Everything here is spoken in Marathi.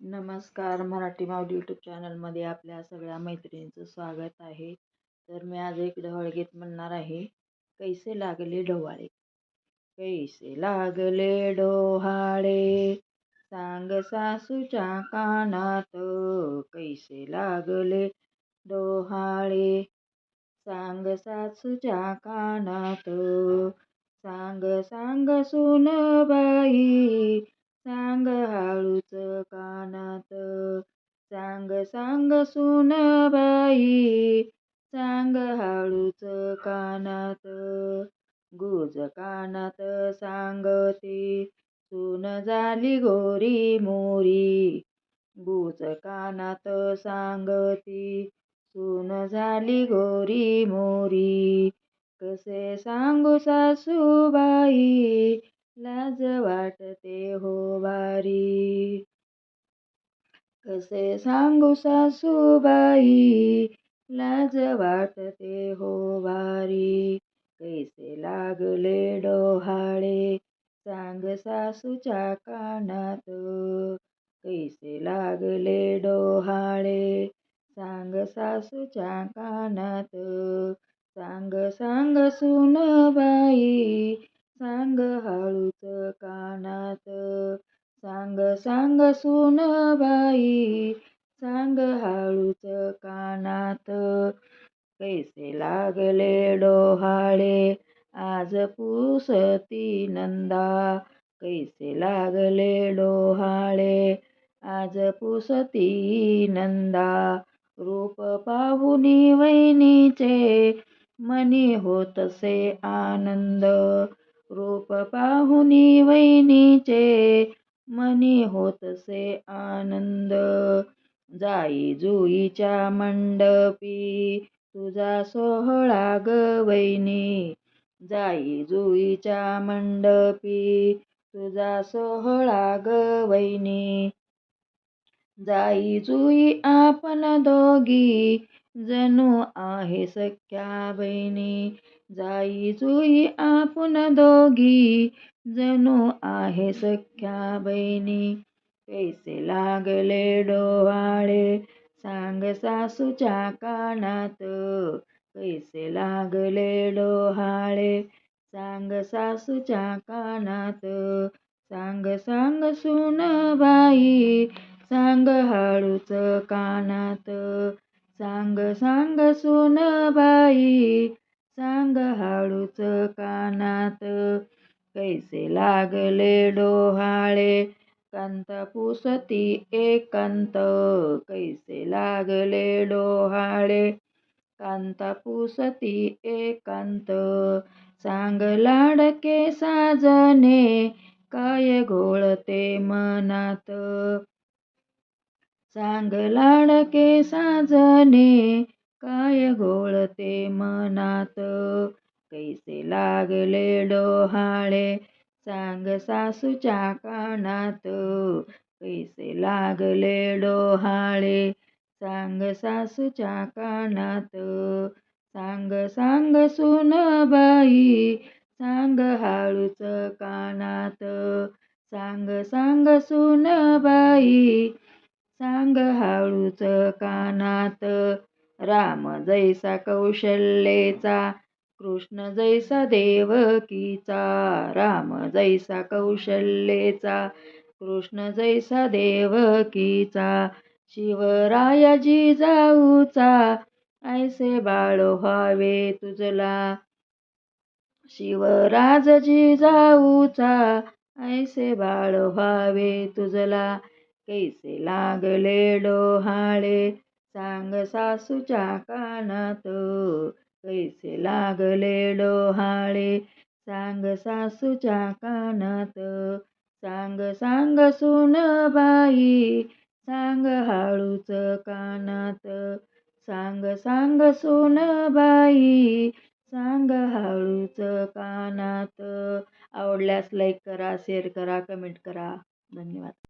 नमस्कार. मराठी माऊली यूट्यूब चॅनलमध्ये आपल्या सगळ्या मैत्रिणींचं स्वागत आहे. तर मी आज एक ढवळगीत म्हणणार आहे. कैसे लागले डोहाळे. कैसे लागले डोहाळे, सांग सासूच्या कानात. कैसे लागले डोहाळे, सांग सासूच्या कानात. सांग सांग सुनबाई, सांग हळूच कानात. सांग सांग सुनबाई, सांग हळूच कानात. गुज कानात सांगती, सून झाली गोरी मोरी. गुज कानात सांगती, सून झाली गोरी मोरी. कसे सांगू सासूबाई, लाज वाटते हो भारी. कसे सांगू सासूबाई, लाज वाटते हो भारी. कैसे लागले डोहाळे, सांग सासूच्या कानात. कैसे लागले डोहाळे, सांग सासूच्या कानात. सांग सांग सुनबाई, सांग हळूच कानात. सांग सांग सुनबाई, सांग हळूच कानात. कैसे लागले डोहाळे, आज पुसती नंदा. कैसे लागले डोहाळे, आज पुसती नंदा. रूप पाहुनी वहिनीचे, मनी होतसे आनंद. रूप पाहुनी वहिनीचे, मनी होतसे आनंद. जाई जुईच्या मंडपी, तुझा सोहळा ग वैनी. जाई जुईच्या मंडपी, तुझा सोहळा ग वैनी. जाई जुई आपण दोघी, जणू आहे सख्या बहिणी. जाई जुई आपण दोघी, जणू आहे सख्या बहिणी. कैसे लागले डोहाळे, सांग सासूच्या कानात. कैसे लागले डोहाळे, सांग सासूच्या कानात. सांग सांग सुनबाई, सांग हळूच कानात. सांग सांग सुनबाई, सांग हळूच कानात. कैसे लागले डोहाळे, कांत पुसती एकांत. कैसे लागले डोहाळे, कांत पुसती एकांत. सांग लाडके साजणे, काय घोळते मनात. सांग लाडके साजणे, काय घोळते मनात. कैसे लागले डोहाळे, सांग सासूच्या कानात. कैसे लागले डोहाळे, सांग सासूच्या कानात. सांग सांग सुनबाई, सांग हळूच कानात. सांग सांग सुनबाई, सांग हळूच कानात. राम जैसा कौशल्येचा, कृष्ण जैसा देवकीचा. राम जैसा कौशल्येचा, कृष्ण जैसा देवकीचा. शिवराया जिजाऊचा, ऐसे बाळ व्हावे तुझला. शिवराज जिजाऊचा, ऐसे बाळ व्हावे तुझला. कैसे लागले डोहाळे, सांग सासूच्या कानात. कैसे लागले डोहाळे, सांग सासूच्या कानात. सांग सांग सुनबाई, सांग हळूच कानात. सांग सांग सुनबाई, सांग हळूच कानात. आवडल्यास लाईक करा, शेअर करा, कमेंट करा. धन्यवाद.